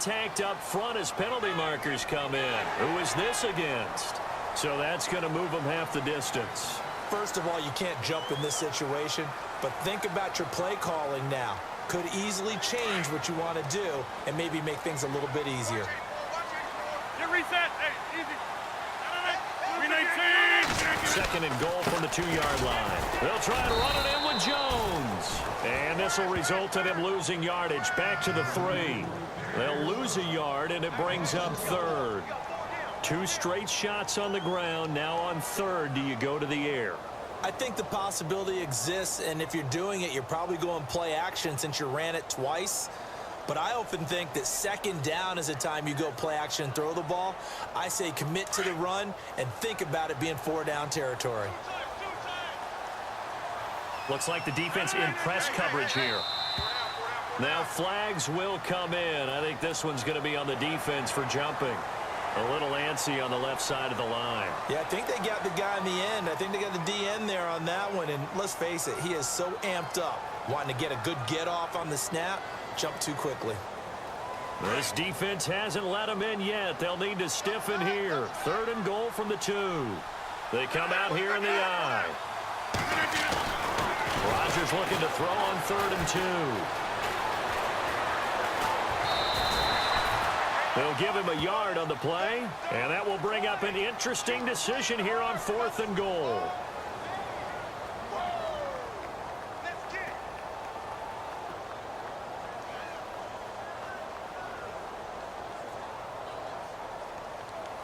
contact up front as penalty markers come in. Who is this against? So that's going to move them half the distance. First of all, you can't jump in this situation, but think about your play calling now. Could easily change what you want to do and maybe make things a little bit easier. Get reset. Hey, easy. 319. 2nd and goal from the 2-yard line. They'll try and run it in with Jones. And this will result in him losing yardage back to the 3. They'll lose a yard, and it brings up 3rd. 2 straight shots on the ground. Now on 3rd, do you go to the air? I think the possibility exists, and if you're doing it, you're probably going play action since you ran it twice. But I often think that 2nd down is the time you go play action and throw the ball. I say commit to the run and think about it being 4-down territory. Looks like the defense in press coverage here. Now flags will come in. I think this one's going to be on the defense for jumping. A little antsy on the left side of the line. Yeah, I think they got the guy in the end. I think they got the DN there on that one. And let's face it, he is so amped up, wanting to get a good get off on the snap, jump too quickly. This defense hasn't let him in yet. They'll need to stiffen here. 3rd and goal from the 2. They come out here in the I. Rodgers looking to throw on 3rd and 2. They'll give him a yard on the play, and that will bring up an interesting decision here on 4th and goal.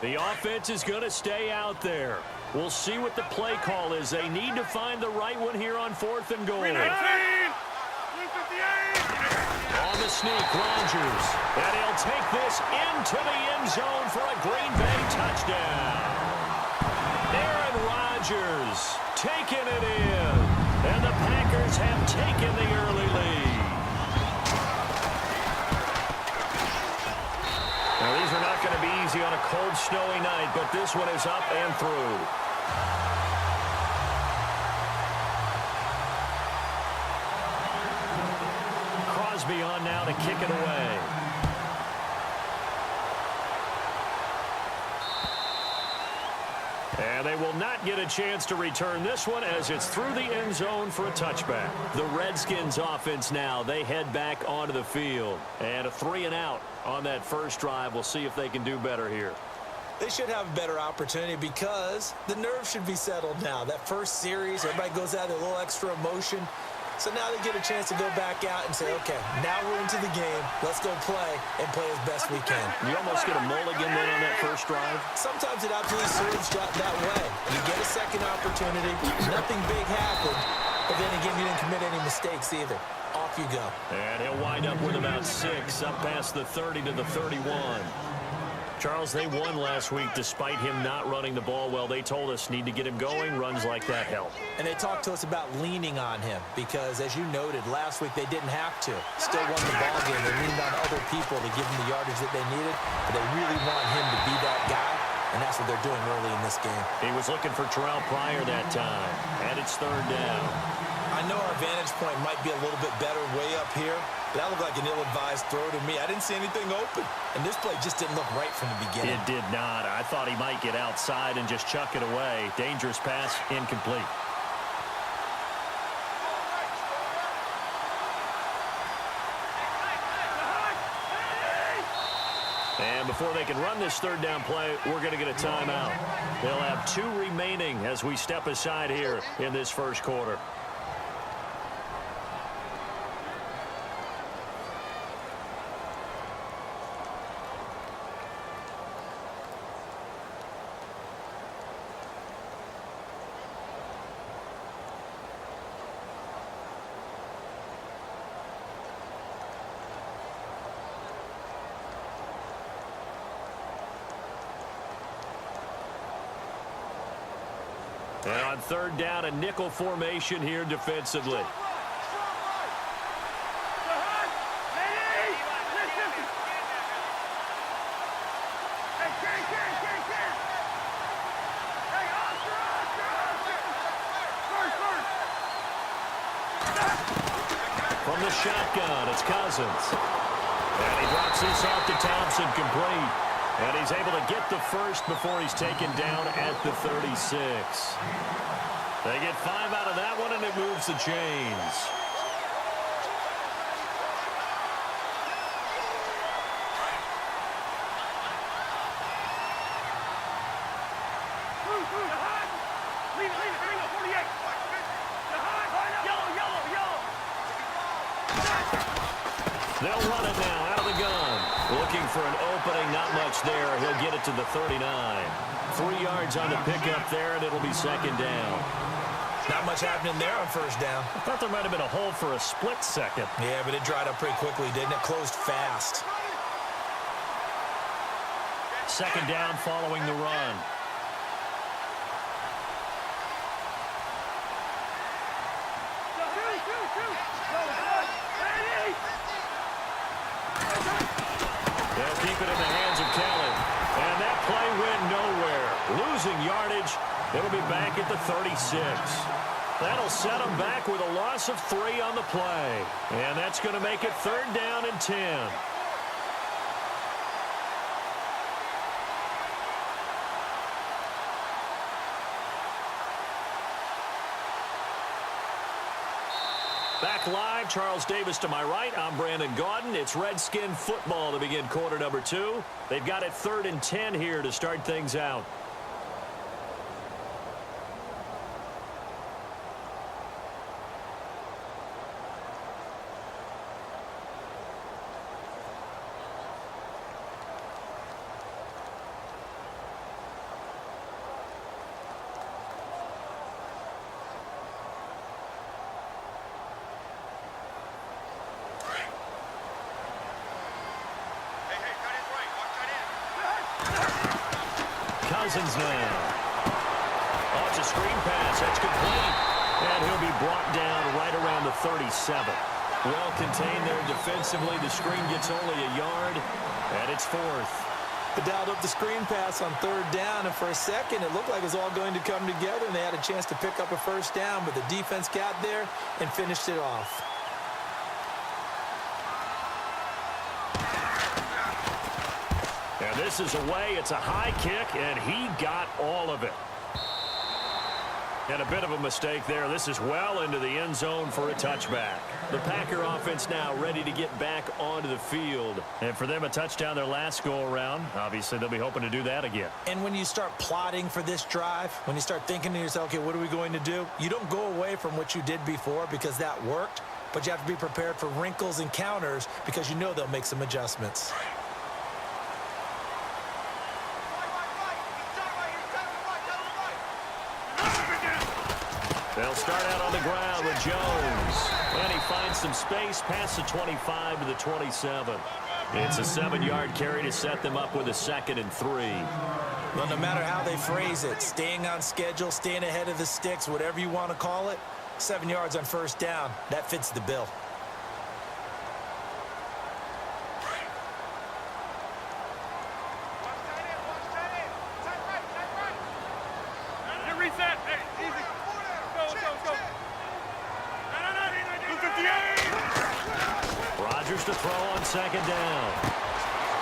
The offense is going to stay out there. We'll see what the play call is. They need to find the right one here on 4th and goal. 319. On the sneak, Rodgers. And he'll take this into the end zone for a Green Bay touchdown. Aaron Rodgers taking it in. And the Packers have taken the early lead. Now, these are not going to be easy on a cold, snowy night, but this one is up and through. Crosby on now to kick it away. And they will not get a chance to return this one as it's through the end zone for a touchback. The Redskins offense now, they head back onto the field. And a 3-and-out on that first drive. We'll see if they can do better here. They should have a better opportunity because the nerves should be settled now. That first series, everybody goes out with a little extra emotion. So now they get a chance to go back out and say, okay, now we're into the game. Let's go play and play as best we can. You almost get a mulligan then on that first drive. Sometimes it absolutely serves that way. You get a second opportunity. Nothing big happened. But then again, you didn't commit any mistakes either. Off you go. And he'll wind up with about 6 up past the 30 to the 31. Charles, they won last week despite him not running the ball well. They told us need to get him going. Runs like that help. And they talked to us about leaning on him because, as you noted, last week they didn't have to. Still won the ball game. They leaned on other people to give them the yardage that they needed. But they really want him to be that guy, and that's what they're doing early in this game. He was looking for Terrell Pryor that time, and it's 3rd down. I know our vantage point might be a little bit better way up here, but that looked like an ill-advised throw to me. I didn't see anything open, and this play just didn't look right from the beginning. It did not. I thought he might get outside and just chuck it away. Dangerous pass, incomplete. And before they can run this 3rd down play, we're going to get a timeout. They'll have 2 remaining as we step aside here in this first quarter. And on 3rd down, a nickel formation here defensively. From the shotgun, it's Cousins. And he drops this off to Thompson, complete. And he's able to get the first before he's taken down at the 36. They get 5 out of that one, and it moves the chains. They'll run it now out of the gun. Looking for an opening, not much there. He'll get it to the 39. 3 yards on the pickup there, and it'll be second down. Not much happening there on first down. I thought there might have been a hole for a split second. Yeah, but it dried up pretty quickly, didn't it? Closed fast. Second down following the run. They'll keep it in the hands of Kelly. And that play went nowhere. Losing yardage. It'll be back at the 36. That'll set them back with a loss of 3 on the play. And that's going to make it third down and 10. Back live, Charles Davis to my right. I'm Brandon Gaudin. It's Redskin football to begin quarter number 2. They've got it third and 10 here to start things out. Cousins now. Oh, it's a screen pass. That's complete. And he'll be brought down right around the 37. Well contained there defensively. The screen gets only a yard, and it's fourth. They dialed up the screen pass on third down, and for a second, it looked like it was all going to come together, and they had a chance to pick up a first down, but the defense got there and finished it off. And this is away. It's a high kick, and he got all of it. And a bit of a mistake there. This is well into the end zone for a touchback. The Packer offense now ready to get back onto the field. And for them, a touchdown their last go-around. Obviously, they'll be hoping to do that again. And when you start plotting for this drive, when you start thinking to yourself, okay, what are we going to do? You don't go away from what you did before because that worked, but you have to be prepared for wrinkles and counters because you know they'll make some adjustments. They'll start out on the ground with Jones. And he finds some space past the 25 to the 27. It's a 7-yard carry to set them up with a 2nd and 3. Well, no matter how they phrase it, staying on schedule, staying ahead of the sticks, whatever you want to call it, 7 yards on first down, that fits the bill. Reset. Hey, easy. Go. Rodgers to throw on second down.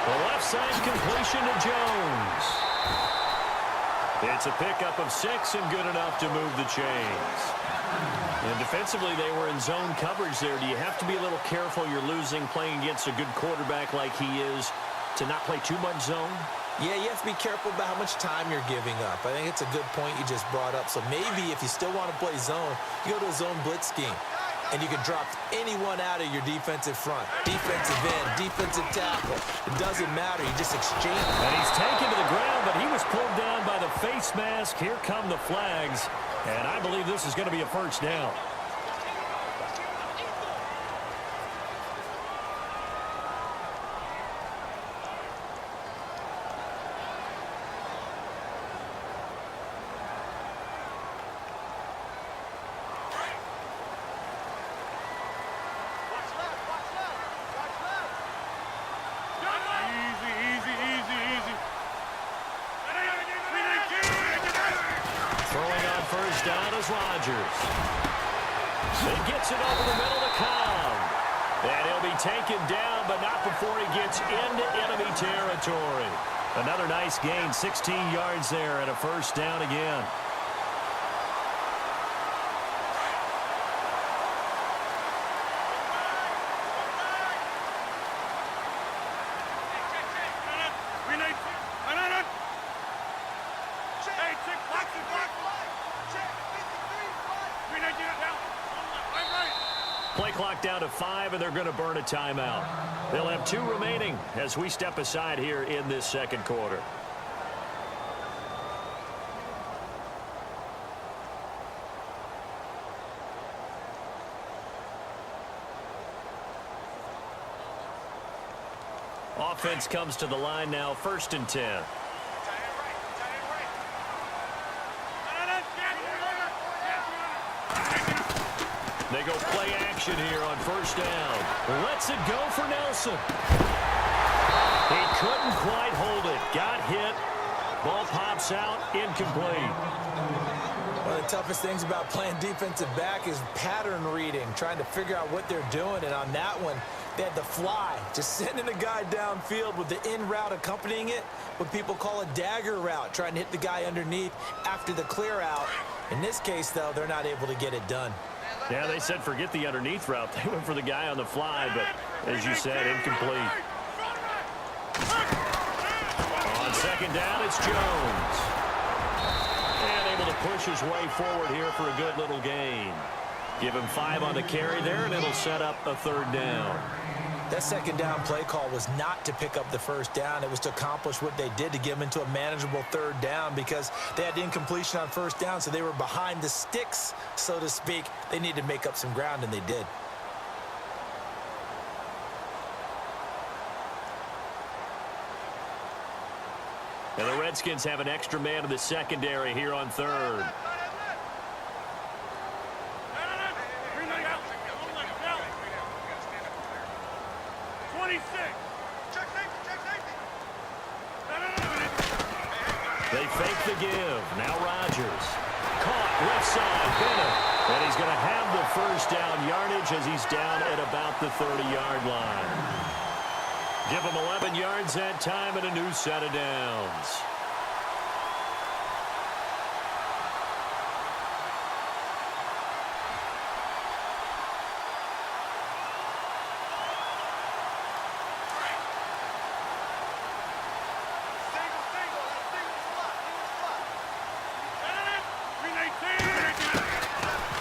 The left side completion to Jones. It's a pickup of 6 and good enough to move the chains. And defensively, they were in zone coverage there. Do you have to be a little careful? You're losing playing against a good quarterback like he is to not play too much zone? Yeah, you have to be careful about how much time you're giving up. I think it's a good point you just brought up. So maybe if you still want to play zone, you go to a zone blitz scheme. And you can drop anyone out of your defensive front. Defensive end, defensive tackle. It doesn't matter. You just exchange. And he's taken to the ground, but he was pulled down by the face mask. Here come the flags. And I believe this is going to be a first down. Rodgers. He gets it over the middle to Cobb. And he'll be taken down, but not before he gets into enemy territory. Another nice gain, 16 yards there and a first down again. Play clock down to 5, and they're going to burn a timeout. They'll have 2 remaining as we step aside here in this second quarter. Offense comes to the line now, 1st and 10. They go play action here on 1st down. Lets it go for Nelson. He couldn't quite hold it. Got hit. Ball pops out. Incomplete. One of the toughest things about playing defensive back is pattern reading, trying to figure out what they're doing. And on that one, they had the fly, just sending a guy downfield with the in route accompanying it, what people call a dagger route, trying to hit the guy underneath after the clear out. In this case, though, they're not able to get it done. Yeah, they said forget the underneath route. They went for the guy on the fly, but as you said, incomplete. On 2nd down, it's Jones. And able to push his way forward here for a good little gain. Give him 5 on the carry there, and it'll set up a 3rd down. That 2nd down play call was not to pick up the 1st down. It was to accomplish what they did, to get them into a manageable 3rd down, because they had incompletion on 1st down, so they were behind the sticks, so to speak. They needed to make up some ground, and they did. And the Redskins have an extra man in the secondary here on 3rd. They fake the give. Now Rodgers. Caught left side. Bennett. And he's going to have the 1st down yardage as he's down at about the 30-yard line. Give him 11 yards that time and a new set of downs.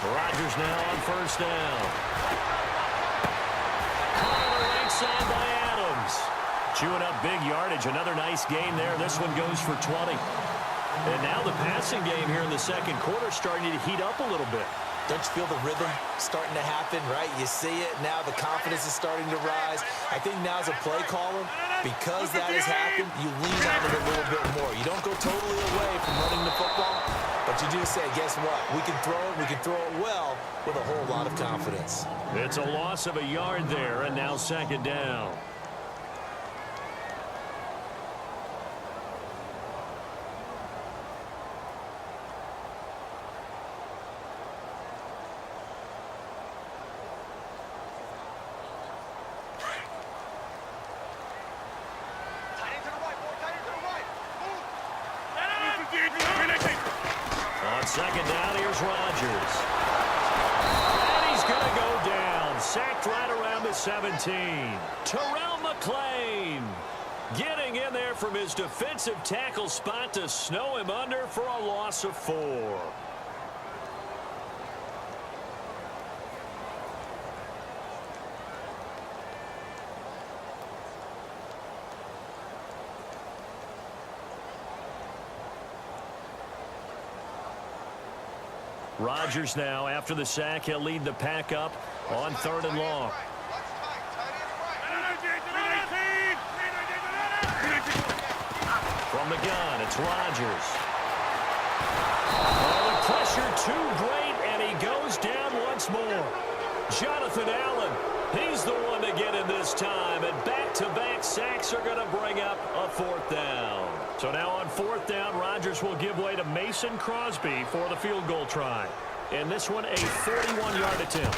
Rodgers now on 1st down. Caught on the right side by Adams. Chewing up big yardage. Another nice gain there. This one goes for 20. And now the passing game here in the second quarter starting to heat up a little bit. Don't you feel the rhythm starting to happen, right? You see it. Now the confidence is starting to rise. I think now as a play caller, because that has happened, you lean on it a little bit more. You don't go totally away from running the football, but you do say, guess what? We can throw it well with a whole lot of confidence. It's a loss of a yard there, and now 2nd down. On 2nd down, here's Rodgers. And he's going to go down. Sacked right around the 17. Terrell McClain getting in there from his defensive tackle spot to snow him under for a loss of 4. Rodgers now, after the sack, he'll lead the pack up on 3rd and long. From the gun, it's Rodgers. Oh, the pressure too great, and he goes down once more. Jonathan Allen, he's the one to get in this time, and back-to-back sacks are going to bring up a 4th down. So now on 4th down, Rodgers will give way to Mason Crosby for the field goal try. And this one, a 41-yard attempt.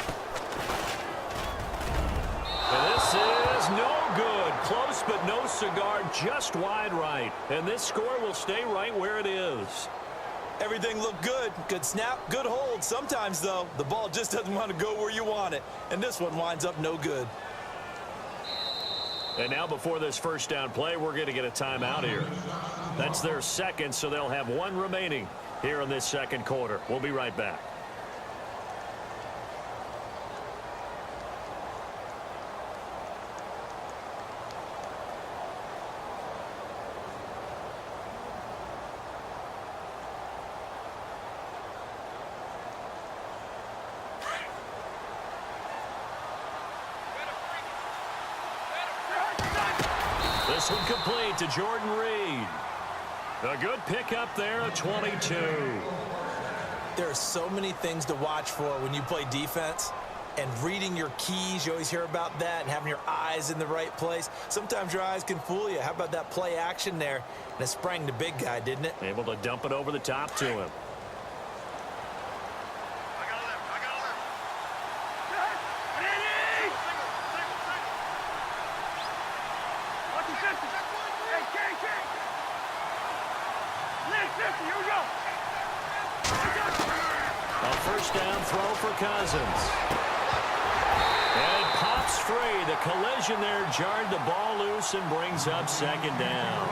And this is no good. Close but no cigar, just wide right. And this score will stay right where it is. Everything looked good. Good snap, good hold. Sometimes, though, the ball just doesn't want to go where you want it. And this one winds up no good. And now before this first down play, we're going to get a timeout here. That's their second, so they'll have one remaining here in this second quarter. We'll be right back. This one complete to Jordan Reed. A good pickup there, a 22. There are so many things to watch for when you play defense. And reading your keys, you always hear about that, and having your eyes in the right place. Sometimes your eyes can fool you. How about that play action there? And it sprang the big guy, didn't it? Able to dump it over the top to him. A first down throw for Cousins. And it pops free. The collision there jarred the ball loose and brings up second down.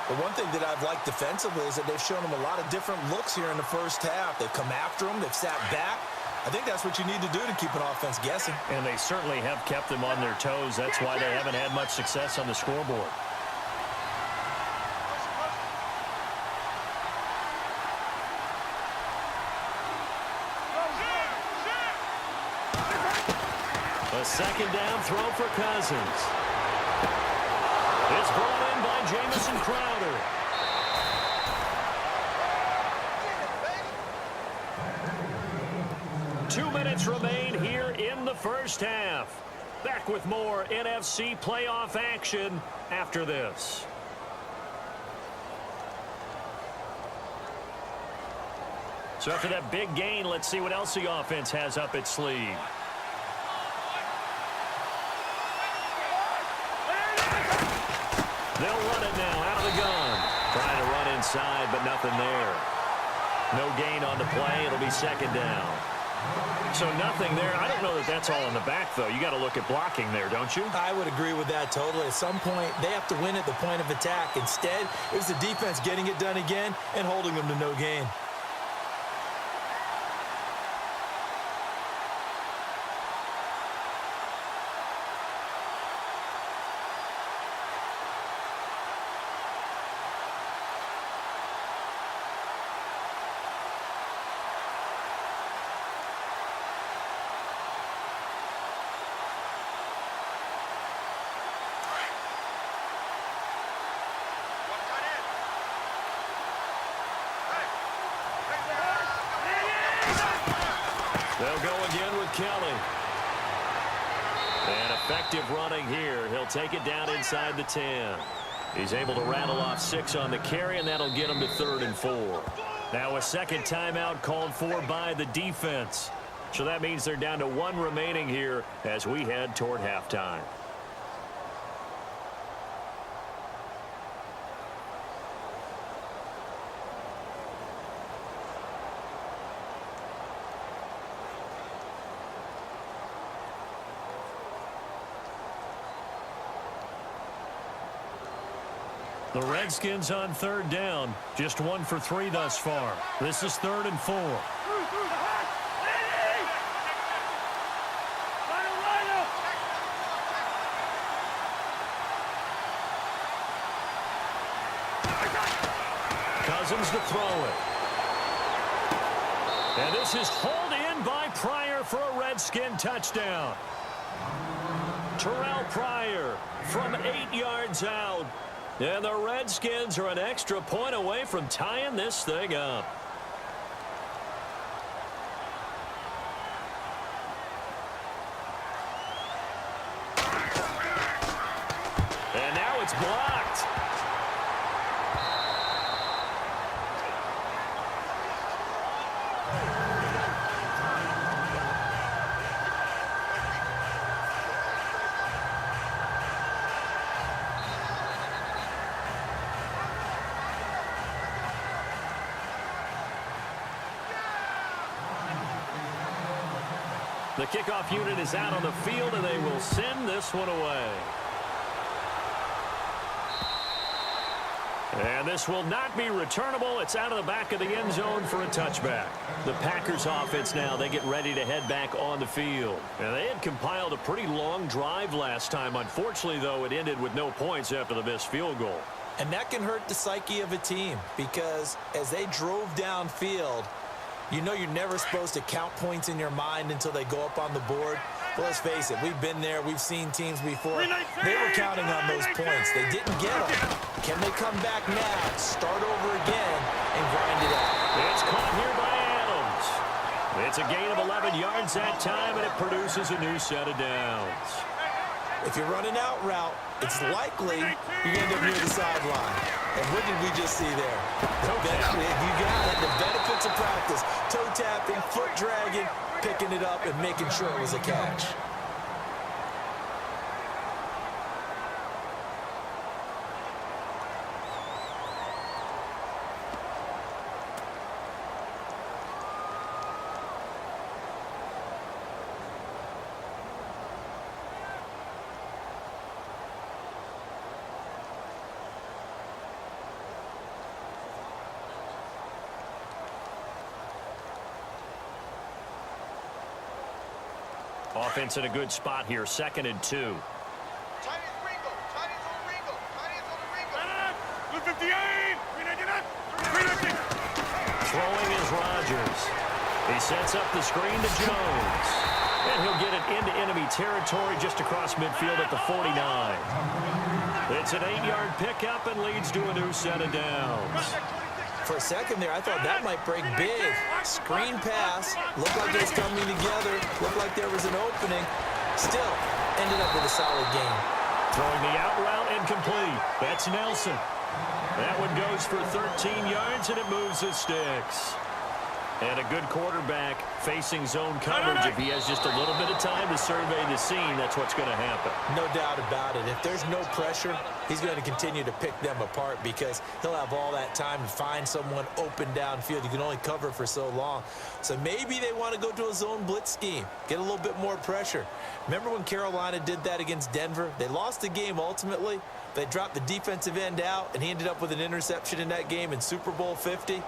The one thing that I've liked defensively is that they've shown them a lot of different looks here in the first half. They've come after them. They've sat back. I think that's what you need to do to keep an offense guessing. And they certainly have kept them on their toes. That's why they haven't had much success on the scoreboard. A second down throw for Cousins. It's brought in by Jamison Crowder. Two minutes remain here in the first half. Back with more NFC playoff action after this. So after that big gain, let's see what else the offense has up its sleeve. They'll run it now out of the gun. Trying to run inside, but nothing there. No gain on the play. It'll be second down. So nothing there. I don't know that that's all in the back, though. You got to look at blocking there, don't you? I would agree with that totally. At some point, they have to win at the point of attack. Instead, it was the defense getting it done again and holding them to no gain. They'll go again with Kelly. And effective running here. He'll take it down inside the 10. He's able to rattle off 6 on the carry, and that'll get him to 3rd and 4. Now a second timeout called for by the defense. So that means they're down to 1 remaining here as we head toward halftime. The Redskins on 3rd down. Just 1 for 3 thus far. This is 3rd and 4. Cousins to throw it. And this is hauled in by Pryor for a Redskin touchdown. Terrell Pryor from 8 yards out. And the Redskins are an extra point away from tying this thing up. And now it's blocked. The kickoff unit is out on the field, and they will send this one away. And this will not be returnable. It's out of the back of the end zone for a touchback. The Packers offense now, they get ready to head back on the field. And they had compiled a pretty long drive last time. Unfortunately, though, it ended with no points after the missed field goal. And that can hurt the psyche of a team because as they drove downfield, you know you're never supposed to count points in your mind until they go up on the board. Well, let's face it, we've been there. We've seen teams before. They were counting on those points. They didn't get them. Can they come back now, start over again, and grind it out? It's caught here by Adams. It's a gain of 11 yards that time, and it produces a new set of downs. If you're running out route, it's likely you end up near the sideline. And what did we just see there? You got it. The benefits of practice. Toe tapping, foot dragging, picking it up, and making sure it was a catch. Offense in a good spot here, 2nd and 2. Chinese Ringo. Chinese on Ringo. Chinese on the Ringo. 58. Throwing is Rodgers. He sets up the screen to Jones. And he'll get it into enemy territory just across midfield at the 49. It's an 8-yard pickup and leads to a new set of downs. For a second there, I thought that might break big. Screen pass. Looked like it was coming together. Looked like there was an opening. Still, ended up with a solid game. Throwing the out route and complete. That's Nelson. That one goes for 13 yards, and it moves the sticks. And a good quarterback facing zone coverage. If he has just a little bit of time to survey the scene, that's what's going to happen. No doubt about it. If there's no pressure, he's going to continue to pick them apart because he'll have all that time to find someone open downfield. You can only cover for so long. So maybe they want to go to a zone blitz scheme, get a little bit more pressure. Remember when Carolina did that against Denver? They lost the game ultimately. They dropped the defensive end out, and he ended up with an interception in that game in Super Bowl 50.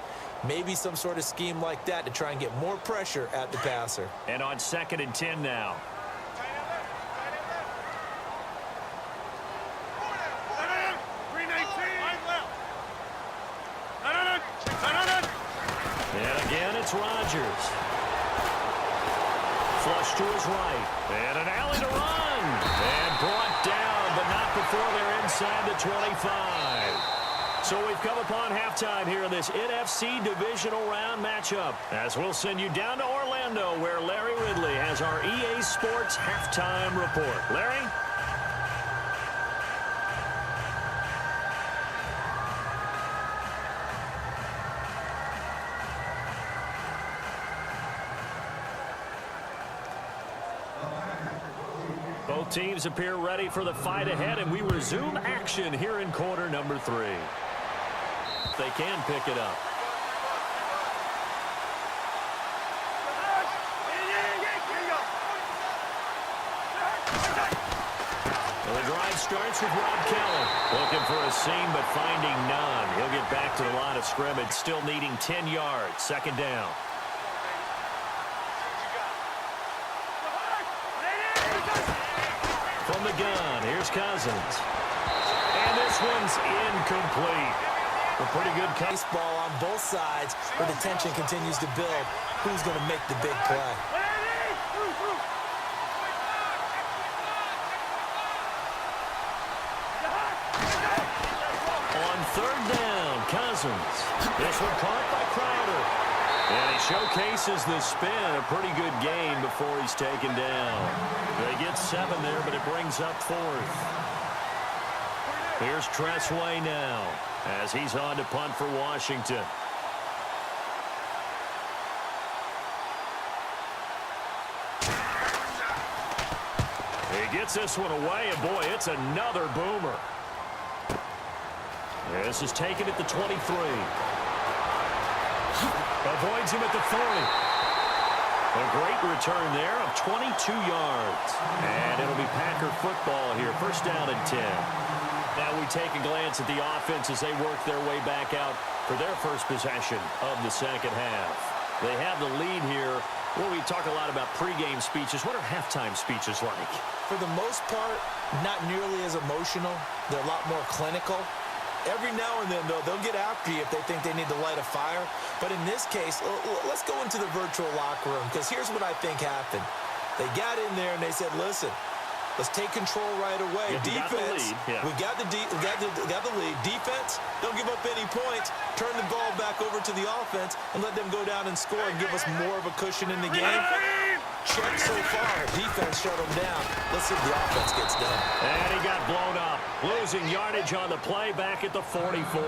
Maybe some sort of scheme like that to try and get more pressure at the passer. And on 2nd and 10 now. And again, it's Rodgers. Flush to his right. And an alley to run. And brought down, but not before they're inside the 25. So we've come upon halftime here in this NFC Divisional Round matchup. As we'll send you down to Orlando, where Larry Ridley has our EA Sports Halftime Report. Larry? Both teams appear ready for the fight ahead, and we resume action here in quarter number 3. They can pick it up. Well, the drive starts with Rob Kelly. Looking for a seam, but finding none. He'll get back to the line of scrimmage, still needing 10 yards. 2nd down. From the gun, here's Cousins. And this one's incomplete. A pretty good baseball on both sides where the tension continues to build. Who's going to make the big play? On 3rd down, Cousins. This one caught by Crowder. And he showcases the spin. A pretty good game before he's taken down. They get 7 there, but it brings up 4th. Here's Tressway now as he's on to punt for Washington. He gets this one away, and boy, it's another boomer. This is taken at the 23. Avoids him at the 30. A great return there of 22 yards. And it'll be Packer football here. First down and 10. Now we take a glance at the offense as they work their way back out for their first possession of the second half. They have the lead here. Well, we talk a lot about pregame speeches. What are halftime speeches like? For the most part, not nearly as emotional. They're a lot more clinical. Every now and then, though, they'll get after you if they think they need to light a fire. But in this case, let's go into the virtual locker room, because here's what I think happened. They got in there and they said, listen, let's take control right away. Defense, we got the lead. Defense, don't give up any points. Turn the ball back over to the offense and let them go down and score and give us more of a cushion in the game. Check so far. Defense shut them down. Let's see if the offense gets done. And he got blown up. Losing yardage on the play back at the 44.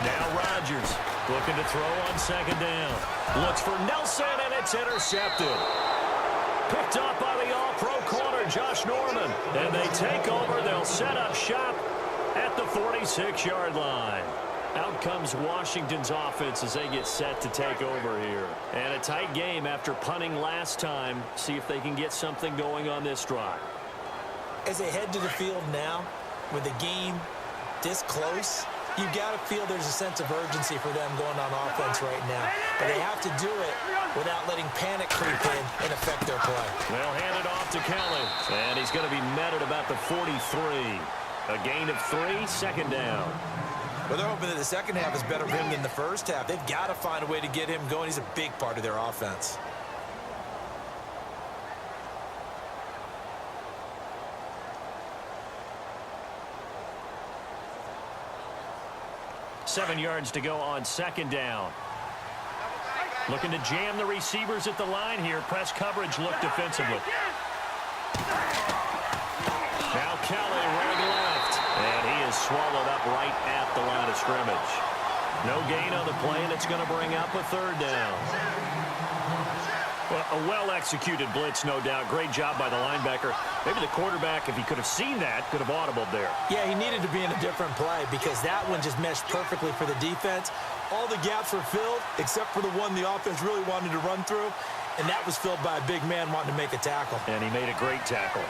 Now Rodgers looking to throw on second down. Looks for Nelson, and it's intercepted. Picked up by the all-pro corner, Josh Norman. And they take over. They'll set up shop at the 46-yard line. Out comes Washington's offense as they get set to take over here. And a tight game after punting last time. See if they can get something going on this drive. As they head to the field now, with the game this close, you got to feel there's a sense of urgency for them going on offense right now. But they have to do it without letting panic creep in and affect their play. They'll hand it off to Kelly. And he's going to be met at about the 43. A gain of 3, second down. Well, they're hoping that the second half is better for him than the first half. They've got to find a way to get him going. He's a big part of their offense. Seven yards to go on second down. Looking to jam the receivers at the line here. Press coverage look defensively. Now Kelly running left. And he is swallowed up right at the line of scrimmage. No gain on the play, and it's going to bring up a third down. Well, a well-executed blitz, no doubt. Great job by the linebacker. Maybe the quarterback, if he could have seen that, could have audibled there. Yeah, he needed to be in a different play because that one just meshed perfectly for the defense. All the gaps were filled except for the one the offense really wanted to run through, and that was filled by a big man wanting to make a tackle. And he made a great tackle.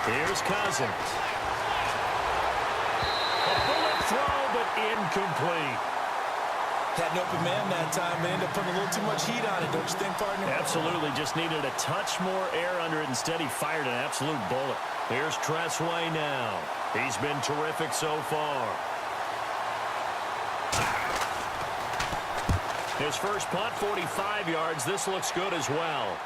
Here's Cousins. A bullet throw, but incomplete. Had an open man that time, but ended up putting a little too much heat on it, don't you think, partner? Absolutely. Just needed a touch more air under it. Instead, he fired an absolute bullet. Here's Tressway now. He's been terrific so far. His first punt, 45 yards. This looks good as well.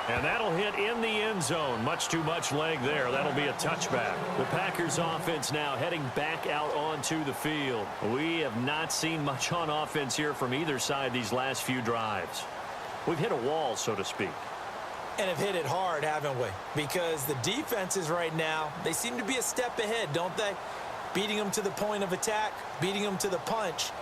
And that'll hit in the end zone. Much too much leg there. That'll be a touchback. The Packers offense now heading back out onto the field. We have not seen much on offense here from either side these last few drives. We've hit a wall, so to speak. And have hit it hard, haven't we? Because the defenses right now, they seem to be a step ahead, don't they? Beating them to the point of attack, beating them to the punch.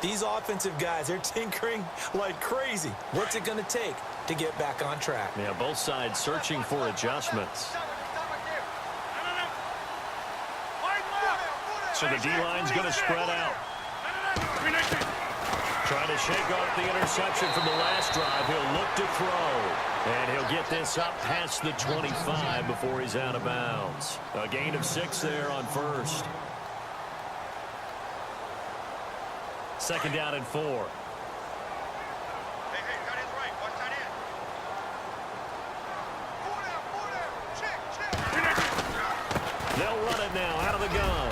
These offensive guys, they're tinkering like crazy. What's it going to take to get back on track? Yeah, both sides searching for adjustments. So the D-line's going to spread out. Trying to shake off the interception from the last drive. He'll look to throw. And he'll get this up past the 25 before he's out of bounds. A gain of 6 there on first. Second down and 4. Hey, got his right. Watch that in. Pull down. Check. They'll run it now out of the gun.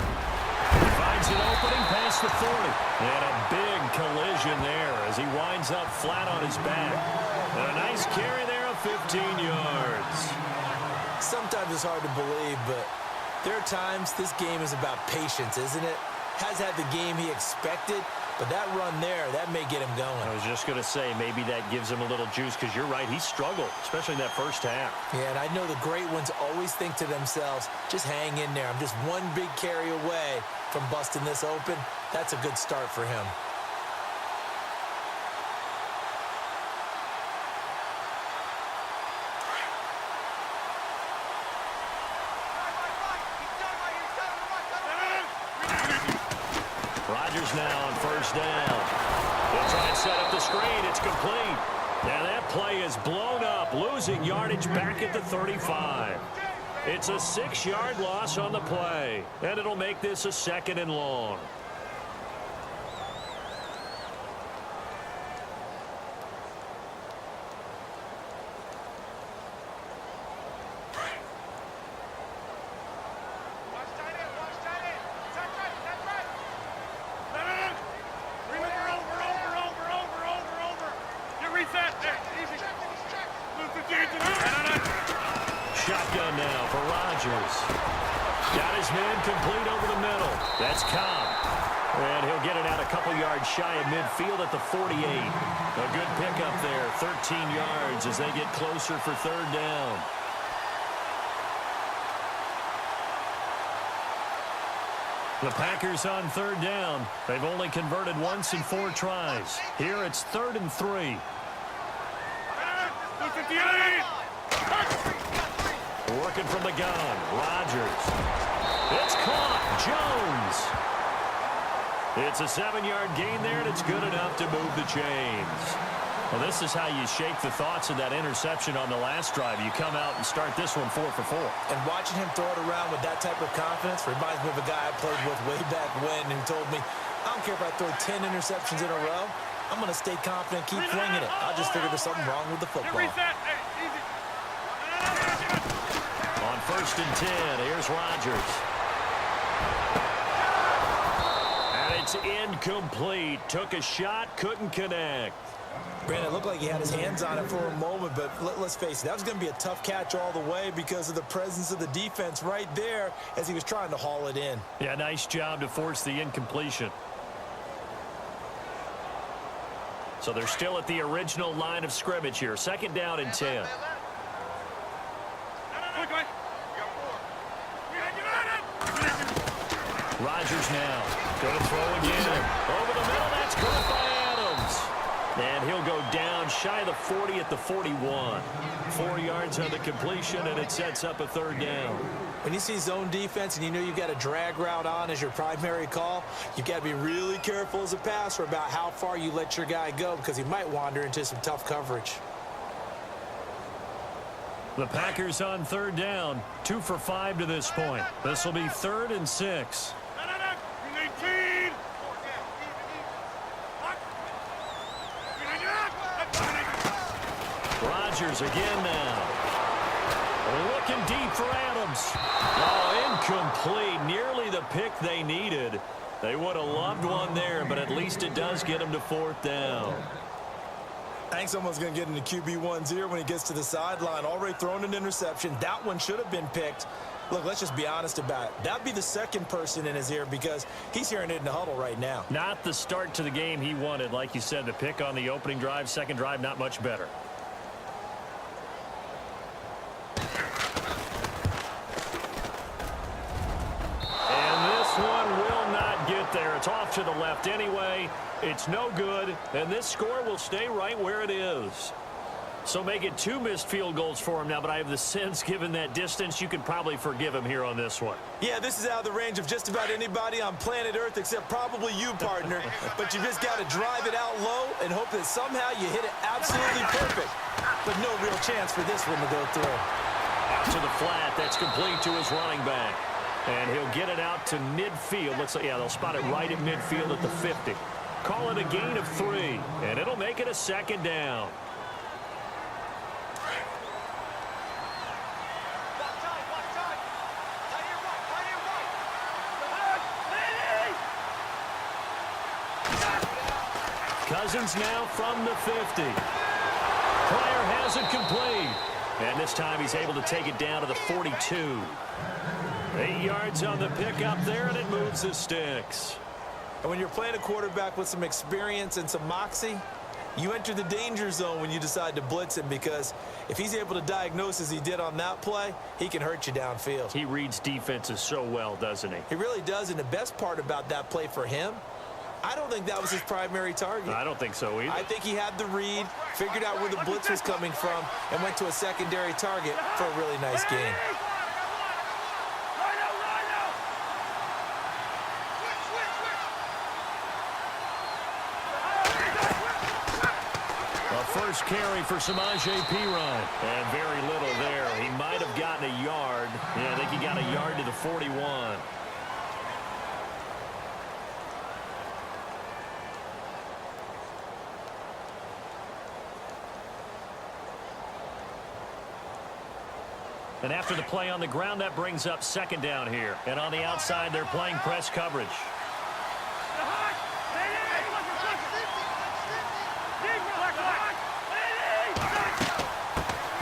Finds an opening past the 40. And a big collision there as he winds up flat on his back. And a nice carry there of 15 yards. Sometimes it's hard to believe, but there are times this game is about patience, isn't it? has had the game he expected, but that run there, that may get him going. I was just going to say, maybe that gives him a little juice, because you're right, he struggled, especially in that first half. Yeah, and I know the great ones always think to themselves, just hang in there. I'm just one big carry away from busting this open. That's a good start for him. Rodgers now on first down. They'll try and set up the screen. It's complete. Now that play is blown up, losing yardage back at the 35. It's a 6-yard loss on the play, and it'll make this a 2nd and long. Shotgun now for Rodgers. Got his man complete over the middle. That's Cobb. And he'll get it out a couple yards shy of midfield at the 48. A good pickup there, 13 yards as they get closer for 3rd down. The Packers on 3rd down. They've only converted once in 4 tries. Here it's 3rd and 3. Working from the gun, Rodgers. It's caught, Jones. It's a 7-yard gain there, and it's good enough to move the chains. Well, this is how you shake the thoughts of that interception on the last drive. You come out and start this one 4 for 4. And watching him throw it around with that type of confidence reminds me of a guy I played with way back when who told me, I don't care if I throw 10 interceptions in a row. I'm going to stay confident, keep flinging it. I just figured there's something wrong with the football. On 1st and 10, here's Rodgers. And it's incomplete. Took a shot, couldn't connect. Brandon, it looked like he had his hands on it for a moment, but let's face it, that was going to be a tough catch all the way because of the presence of the defense right there as he was trying to haul it in. Yeah, nice job to force the incompletion. So they're still at the original line of scrimmage here. 2nd down and 10. Rodgers now. Going to throw again. Over the middle, that's caught by Adams. And he'll go down shy of the 40 at the 41. 4 yards on the completion, and it sets up a 3rd down. When you see zone defense and you know you've got a drag route on as your primary call, you've got to be really careful as a passer about how far you let your guy go because he might wander into some tough coverage. The Packers on 3rd down, 2 for 5 to this point. This will be 3rd and 6. Rodgers again now. Looking deep for Adams. Oh, incomplete. Nearly the pick they needed. They would have loved one there, but at least it does get them to 4th down. I think someone's going to get into QB1's ear when he gets to the sideline. Already thrown an interception. That one should have been picked. Look, let's just be honest about it. That'd be the second person in his ear because he's hearing it in the huddle right now. Not the start to the game he wanted. Like you said, the pick on the opening drive, 2nd drive, not much better. There. It's off to the left anyway. It's no good, and this score will stay right where it is. So make it 2 missed field goals for him now, but I have the sense, given that distance, you could probably forgive him here on this one. Yeah, this is out of the range of just about anybody on planet Earth except probably you, partner. But you just got to drive it out low and hope that somehow you hit it absolutely perfect. But no real chance for this one to go through. Out to the flat. That's complete to his running back. And he'll get it out to midfield. Looks like, yeah, they'll spot it right at midfield at the 50. Call it a gain of 3, and it'll make it a 2nd down. Cousins now from the 50. Pryor has it complete. And this time he's able to take it down to the 42. 8 yards on the pickup there, and it moves the sticks. And when you're playing a quarterback with some experience and some moxie, you enter the danger zone when you decide to blitz him, because if he's able to diagnose as he did on that play, he can hurt you downfield. He reads defenses so well, doesn't he? He really does, and the best part about that play for him, I don't think that was his primary target. I don't think so either. I think he had the read, figured out where the blitz was coming from, and went to a secondary target for a really nice gain. First carry for Samaje Perine. And very little there. He might have gotten a yard. Yeah, I think he got a yard to the 41. And after the play on the ground, that brings up second down here. And on the outside, they're playing press coverage.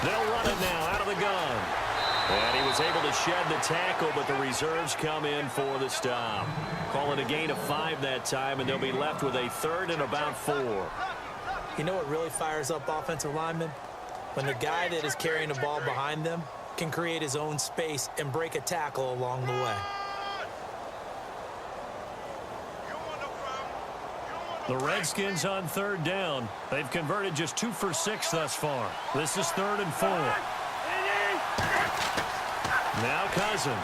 They'll run it now out of the gun. And he was able to shed the tackle, but the reserves come in for the stop. Call it a gain of 5 that time, and they'll be left with a third and about 4. You know what really fires up offensive linemen? When the guy that is carrying the ball behind them can create his own space and break a tackle along the way. The Redskins on third down. They've converted just 2 for 6 thus far. This is 3rd and 4. Now Cousins.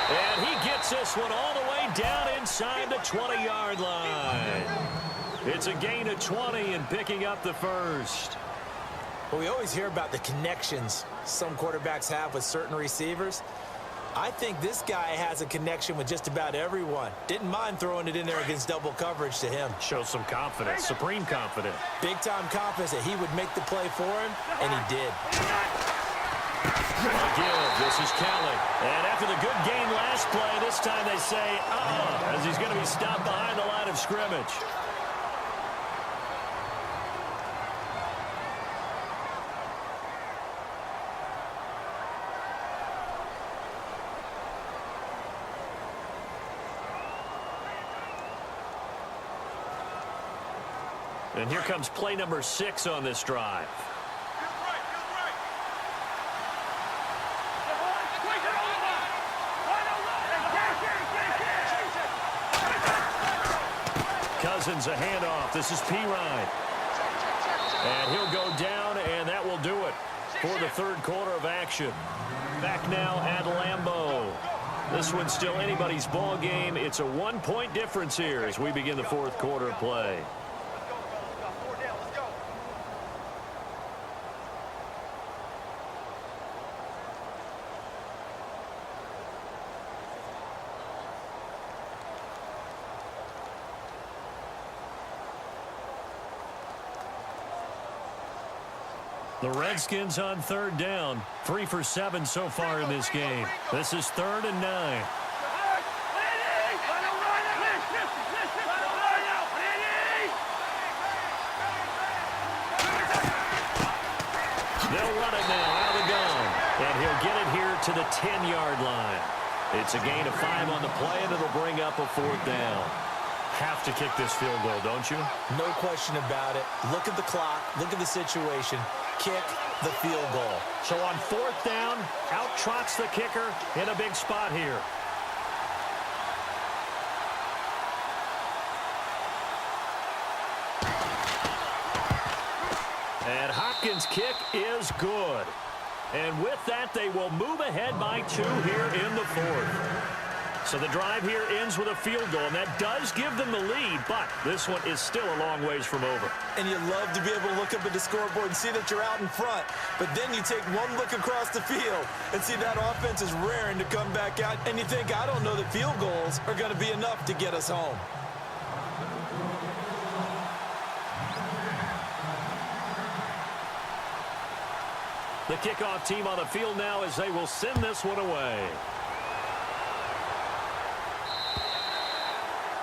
And he gets this one all the way down inside the 20-yard line. It's a gain of 20 and picking up the first. Well, we always hear about the connections some quarterbacks have with certain receivers. I think this guy has a connection with just about everyone. Didn't mind throwing it in there against double coverage to him. Shows some confidence, supreme confidence. Big-time confidence that he would make the play for him, and he did. Give, this is Kelly. And after the good game last play, this time they say, as he's going to be stopped behind the line of scrimmage. And here comes play number 6 on this drive. Cousins a handoff. This is Perine. And he'll go down, and that will do it for the third quarter of action. Back now at Lambeau. This one's still anybody's ball game. It's a 1-point difference here as we begin the fourth quarter play. The Redskins on third down. 3 for 7 so far in this game. This is 3rd and 9. They'll run it now out of the gun. And he'll get it here to the 10-yard line. It's a gain of 5 on the play, and it'll bring up a 4th down. Have to kick this field goal, don't you? No question about it. Look at the clock. Look at the situation. Kick the field goal. So on 4th down, out trots the kicker in a big spot here. And Hopkins' kick is good. And with that, they will move ahead by 2 here in the 4th. So the drive here ends with a field goal, and that does give them the lead, but this one is still a long ways from over. And you love to be able to look up at the scoreboard and see that you're out in front, but then you take one look across the field and see that offense is raring to come back out, and you think, I don't know that field goals are going to be enough to get us home. The kickoff team on the field now as they will send this one away.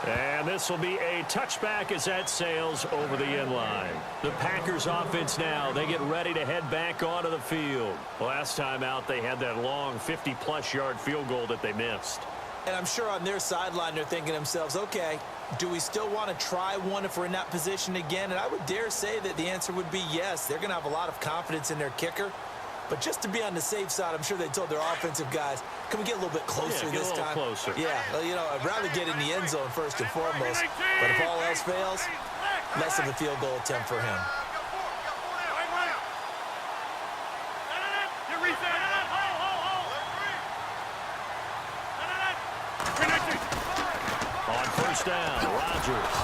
And this will be a touchback as that sails over the end line. The Packers offense now, they get ready to head back onto the field. Last time out, they had that long 50-plus yard field goal that they missed. And I'm sure on their sideline they're thinking to themselves, okay, do we still want to try one if we're in that position again? And I would dare say that the answer would be yes. They're going to have a lot of confidence in their kicker. But just to be on the safe side, I'm sure they told their offensive guys, can we get a little bit closer this time? Closer. Yeah, well, you know, I'd rather get in the end zone first and foremost. But if all else fails, less of a field goal attempt for him. On first down, Rodgers.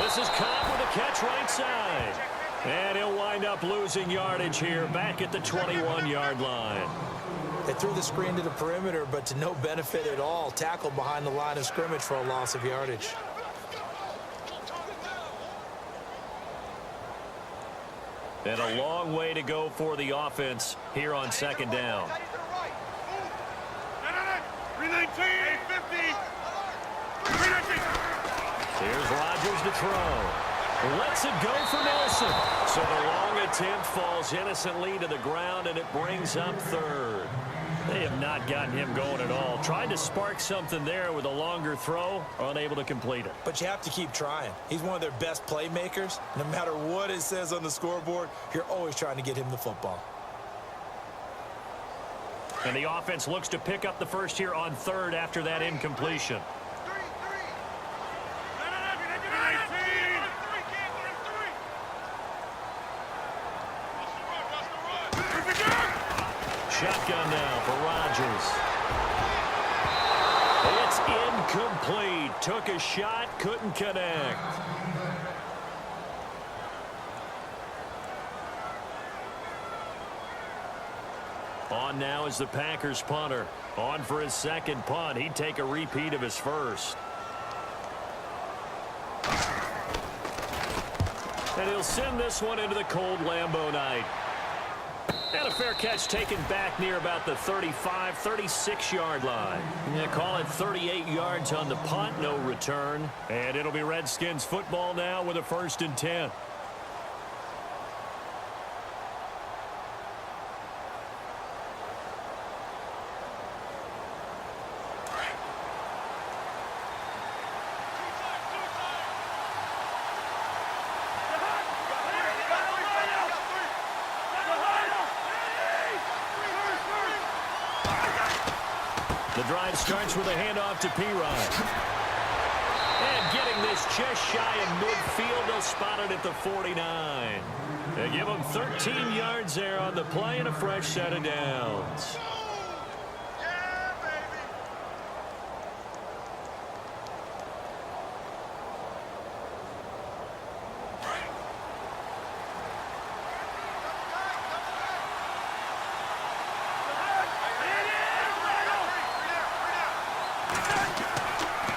This is caught with a catch right side. And he'll wind up losing yardage here back at the 21-yard line. They threw the screen to the perimeter, but to no benefit at all. Tackled behind the line of scrimmage for a loss of yardage. And a long way to go for the offense here on second down. 319, 850. Here's Rodgers to throw. Lets it go for Nelson. So the long attempt falls innocently to the ground, and it brings up third. They have not gotten him going at all. Tried to spark something there with a longer throw, unable to complete it. But you have to keep trying. He's one of their best playmakers. No matter what it says on the scoreboard, you're always trying to get him the football. And the offense looks to pick up the first here on third after that incompletion. Shotgun now for Rodgers. It's incomplete. Took a shot, couldn't connect. On now is the Packers punter. On for his second punt. He'd take a repeat of his first. And he'll send this one into the cold Lambeau night. And a fair catch taken back near about the 35, 36-yard line. Yeah, call it 38 yards on the punt, no return. And it'll be Redskins football now with a 1st and 10. The drive starts with a handoff to P-Rod. And getting this just shy of midfield, they'll spot it at the 49. They give them 13 yards there on the play and a fresh set of downs. Yeah, baby.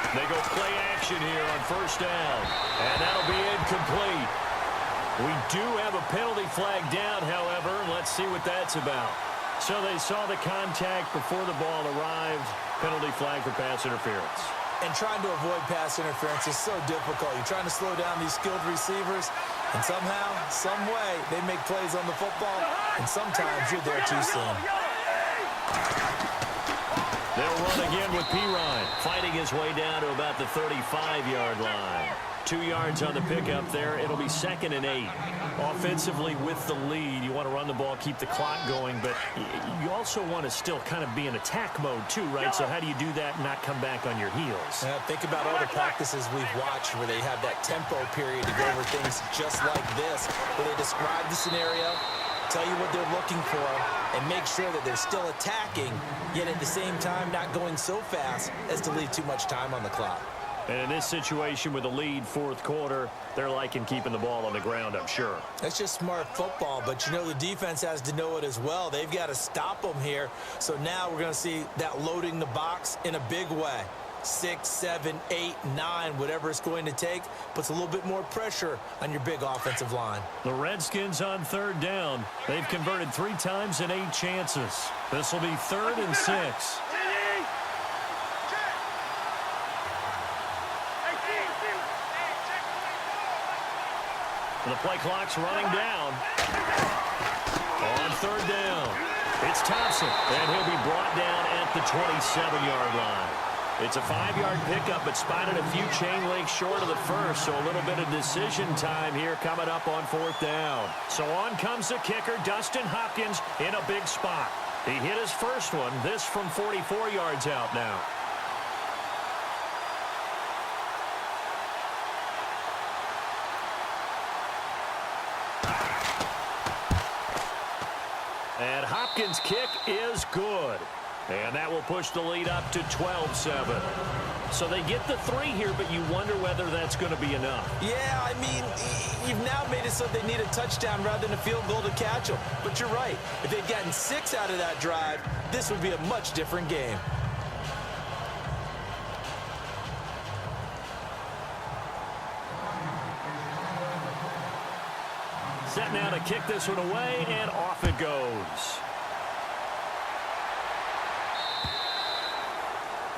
They go play action here on first down. And that'll be incomplete. We do have a penalty flag down, however. Let's see what that's about. So they saw the contact before the ball arrived. Penalty flag for pass interference. And trying to avoid pass interference is so difficult. You're trying to slow down these skilled receivers, and somehow, some way, they make plays on the football, and sometimes you're there too soon. They'll run again with P-Ryan, fighting his way down to about the 35-yard line. 2 yards on the pickup there. It'll be 2nd and 8. Offensively with the lead, you want to run the ball, keep the clock going, but you also want to still kind of be in attack mode too, right? So how do you do that and not come back on your heels? Think about all the practices we've watched where they have that tempo period to go over things just like this, where they describe the scenario, tell you what they're looking for, and make sure that they're still attacking, yet at the same time not going so fast as to leave too much time on the clock. And in this situation with a lead 4th quarter, they're liking keeping the ball on the ground, I'm sure. That's just smart football, but you know the defense has to know it as well. They've got to stop them here. So now we're going to see that loading the box in a big way. 6, 7, 8, 9, whatever it's going to take, puts a little bit more pressure on your big offensive line. The Redskins on 3rd down. They've converted 3 times in 8 chances. This will be 3rd and 6. The play clock's running down. On 3rd down, it's Thompson, and he'll be brought down at the 27-yard line. It's a 5-yard pickup, but spotted a few chain links short of the first, so a little bit of decision time here coming up on 4th down. So on comes the kicker, Dustin Hopkins, in a big spot. He hit his first one, this from 44 yards out now. And Hopkins' kick is good. And that will push the lead up to 12-7. So they get the 3 here, but you wonder whether that's going to be enough. Yeah, I mean, you've now made it so they need a touchdown rather than a field goal to catch them. But you're right. If they'd gotten 6 out of that drive, this would be a much different game. Set now to kick this one away, and off it goes.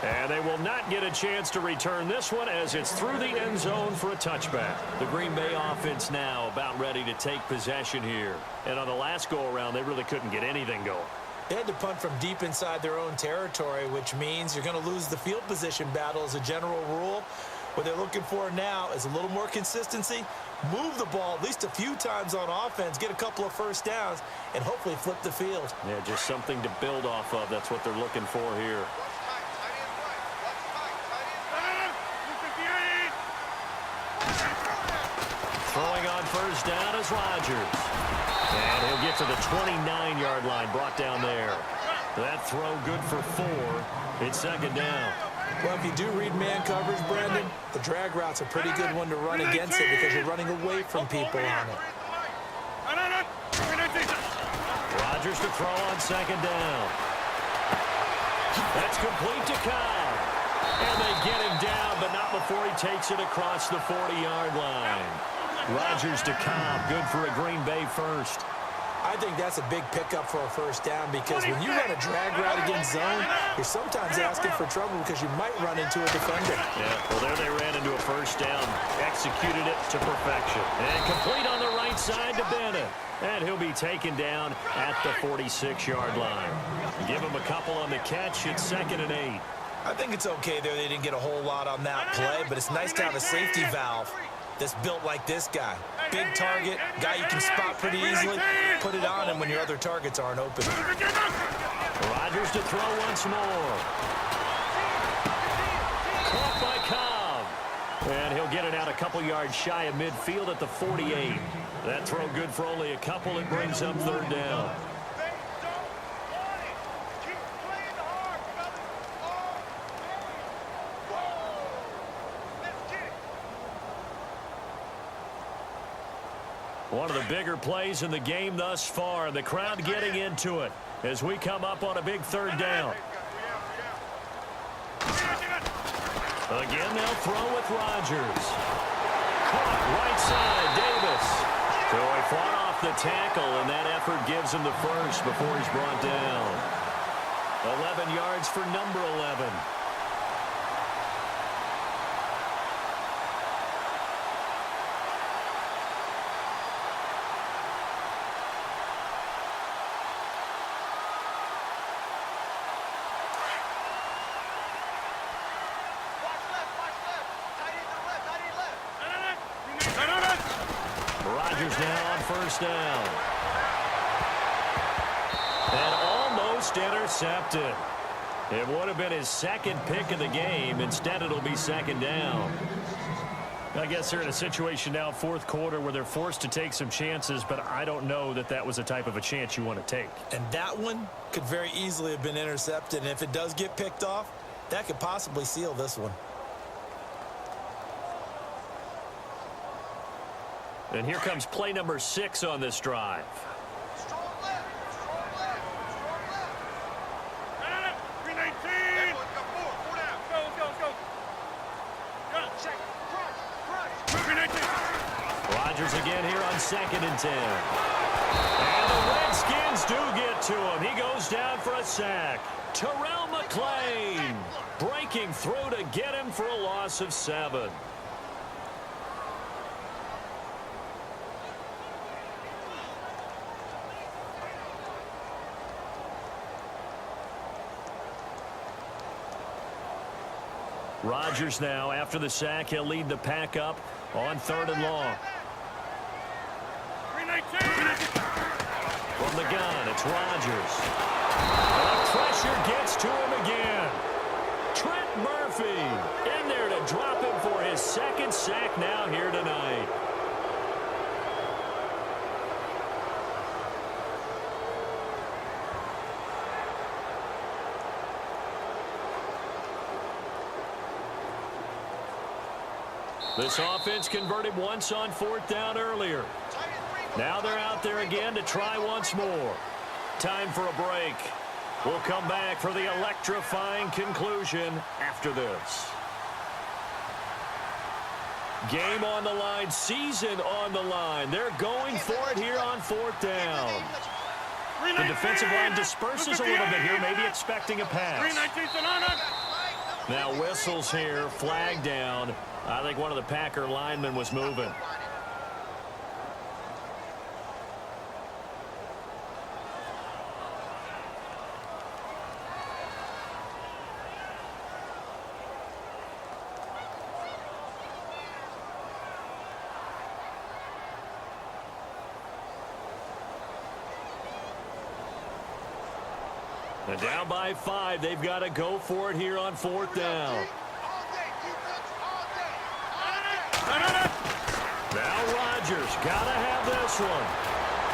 And they will not get a chance to return this one as it's through the end zone for a touchback. The Green Bay offense now about ready to take possession here. And on the last go-around, they really couldn't get anything going. They had to punt from deep inside their own territory, which means you're going to lose the field position battle as a general rule. What they're looking for now is a little more consistency, move the ball at least a few times on offense, get a couple of first downs, and hopefully flip the field. Yeah, just something to build off of. That's what they're looking for here. Throwing on first down is Rodgers. And he'll get to the 29-yard line, brought down there. That throw good for 4. It's 2nd down. Well, if you do read man coverage, Brandon, the drag route's a pretty good one to run against it because you're running away from people on it. Rodgers to throw on 2nd down. That's complete to Cobb. And they get him down, but not before he takes it across the 40-yard line. Rodgers to Cobb, good for a Green Bay first. I think that's a big pickup for a first down because when you run a drag route against zone, you're sometimes asking for trouble because you might run into a defender. Yeah, well, there they ran into a first down, executed it to perfection. And complete on the right side to Bennett. And he'll be taken down at the 46-yard line. Give him a couple on the catch. It's 2nd and 8. I think it's okay there. They didn't get a whole lot on that play, but it's nice to have a safety valve that's built like this guy. Big target, guy you can spot pretty easily. Put it on him when your other targets aren't open. Rodgers to throw once more. Caught by Cobb. And he'll get it out a couple yards shy of midfield at the 48. That throw good for only a couple. It brings up 3rd down. One of the bigger plays in the game thus far, and the crowd getting into it as we come up on a big 3rd down. Again, they'll throw with Rodgers. Caught right side, Davis. So he fought off the tackle, and that effort gives him the first before he's brought down. 11 yards for number 11. Rodgers now on first down. And almost intercepted. It would have been his 2nd pick of the game. Instead, it'll be 2nd down. I guess they're in a situation now, 4th quarter, where they're forced to take some chances, but I don't know that that was the type of a chance you want to take. And that one could very easily have been intercepted. And if it does get picked off, that could possibly seal this one. And here comes play number 6 on this drive. Strong left. Strong left. Strong left. 319. Everyone's got 4 down. Let's go. Check. Crunch. 319. Rodgers again here on 2nd and 10. And the Redskins do get to him. He goes down for a sack. Terrell McClain breaking through to get him for a loss of 7. Rodgers now, after the sack, he'll lead the pack up on 3rd and long. 319. From the gun, it's Rodgers. The pressure gets to him again. Trent Murphy in there to drop him for his 2nd sack now here tonight. This offense converted once on 4th down earlier. Now they're out there again to try once more. Time for a break. We'll come back for the electrifying conclusion after this. Game on the line, season on the line. They're going for it here on 4th down. The defensive line disperses a little bit here, maybe expecting a pass. Now whistles here, flag down. I think one of the Packer linemen was moving. And down by 5, they've got to go for it here on 4th down. Now Rodgers got to have this one.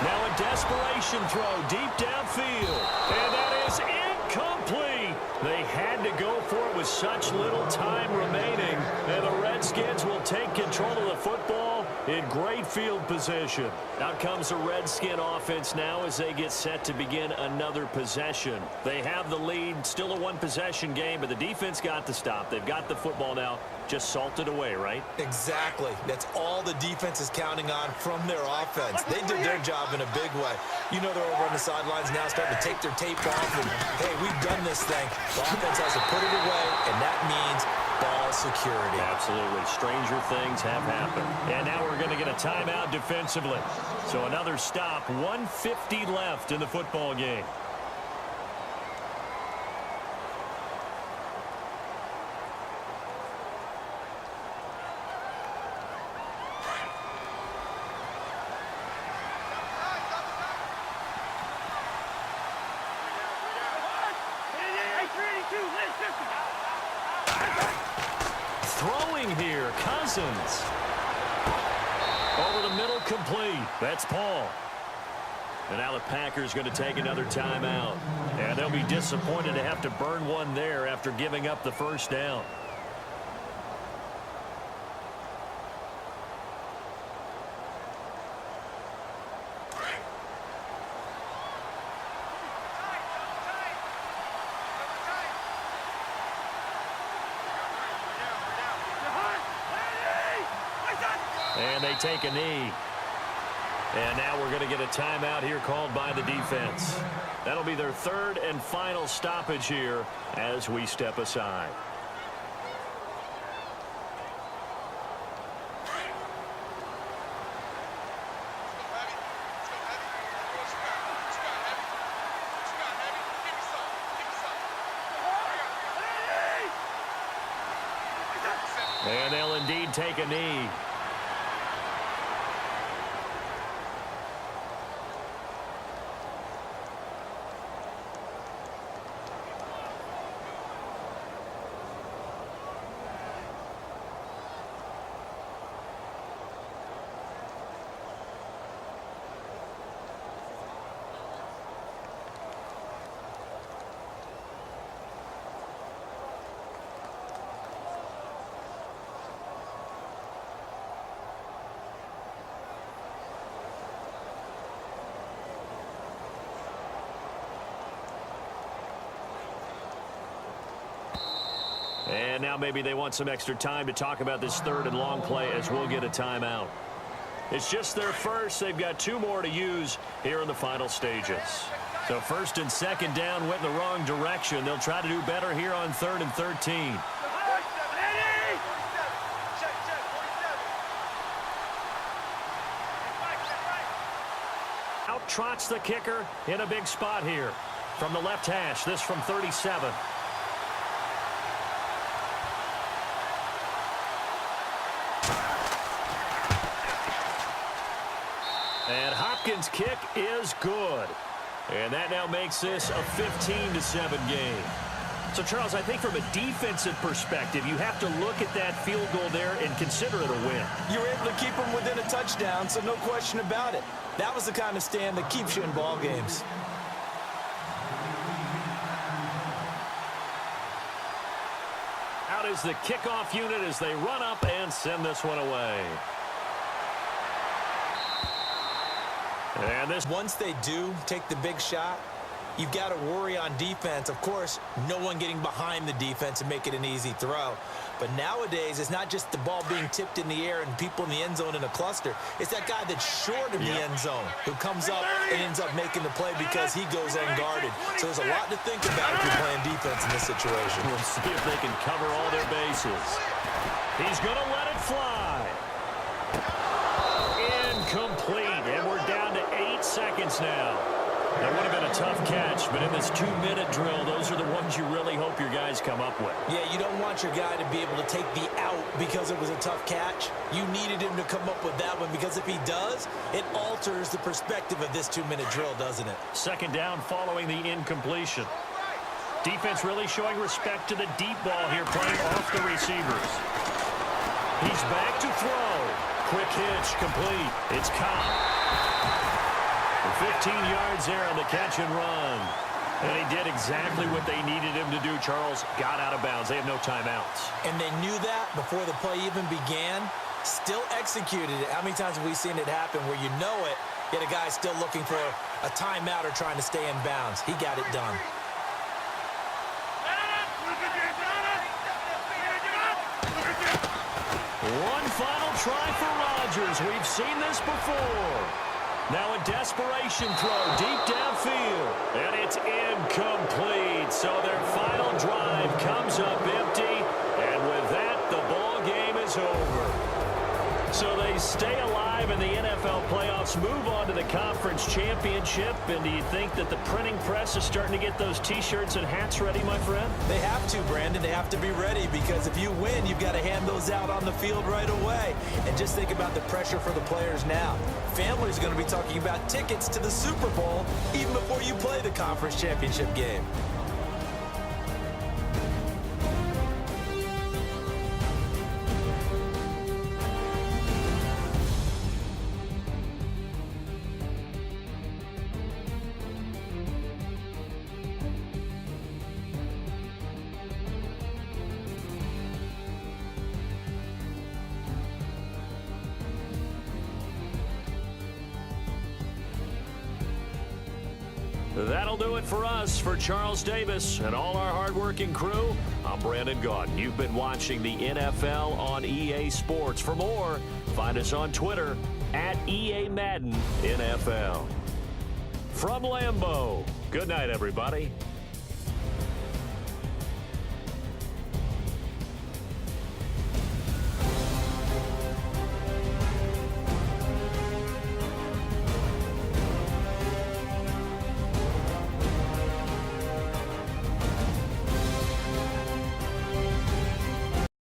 Now a desperation throw deep downfield. And that is incomplete. They had to go for it with such little time remaining. And the Redskins will take control of the football in great field position. Out comes the Redskin offense now as they get set to begin another possession. They have the lead, still a one-possession game, but the defense got the stop. They've got the football now, just salted away, right? Exactly. That's all the defense is counting on from their offense. They did their job in a big way. You know they're over on the sidelines now starting to take their tape off and, hey, we've done this thing. The offense has to put it away, and that means ball security. Absolutely. Stranger things have happened. And now we're going to get a timeout defensively. So another stop, 1:50 left in the football game. Throwing here, Cousins. Over the middle, complete. That's Paul. And now the Packers going to take another timeout. And they'll be disappointed to have to burn one there after giving up the 1st down. And they take a knee. And now we're going to get a timeout here called by the defense. That'll be their 3rd and final stoppage here as we step aside. And they'll indeed take a knee. And now maybe they want some extra time to talk about this 3rd and long play as we'll get a timeout. It's just their first. They've got 2 more to use here in the final stages. So 1st and 2nd down went in the wrong direction. They'll try to do better here on 3rd and 13. Out trots the kicker in a big spot here. From the left hash, this from 37. And Hopkins' kick is good. And that now makes this a 15-7 game. So, Charles, I think from a defensive perspective, you have to look at that field goal there and consider it a win. You were able to keep them within a touchdown, so no question about it. That was the kind of stand that keeps you in ball games. Out is the kickoff unit as they run up and send this one away. And this, once they do take the big shot, you've got to worry on defense. Of course, no one getting behind the defense and make it an easy throw. But nowadays, it's not just the ball being tipped in the air and people in the end zone in a cluster. It's that guy that's short of the end zone who comes up and ends up making the play because he goes unguarded. So there's a lot to think about if you're playing defense in this situation. We'll see if they can cover all their bases. He's going to let it fly. Incomplete. And we're down to 8 seconds now. That would have been a tough catch, but in this 2-minute drill, those are the ones you really hope your guys come up with. Yeah, you don't want your guy to be able to take the out because it was a tough catch. You needed him to come up with that one because if he does, it alters the perspective of this 2-minute drill, doesn't it? Second down following the incompletion. Defense really showing respect to the deep ball here, playing off the receivers. He's back to throw. Quick hitch, complete. It's Cobb. 15 yards there on the catch and run. And he did exactly what they needed him to do, Charles. Got out of bounds. They have no timeouts. And they knew that before the play even began. Still executed it. How many times have we seen it happen where you know it, yet a guy's still looking for a timeout or trying to stay in bounds? He got it done. One final try for Rodgers. We've seen this before. Now a desperation throw deep downfield. And it's incomplete. So their final drive comes up empty. And with that, the ball game is over. So they stay alive in the NFL playoffs, move on to the conference championship. And do you think that the printing press is starting to get those T-shirts and hats ready, my friend? They have to, Brandon. They have to be ready because if you win, you've got to hand those out on the field right away. And just think about the pressure for the players now. Families are going to be talking about tickets to the Super Bowl even before you play the conference championship game. That'll do it for us. For Charles Davis and all our hardworking crew, I'm Brandon Gaudin. You've been watching the NFL on EA Sports. For more, find us on Twitter at EA Madden NFL. From Lambeau, good night, everybody.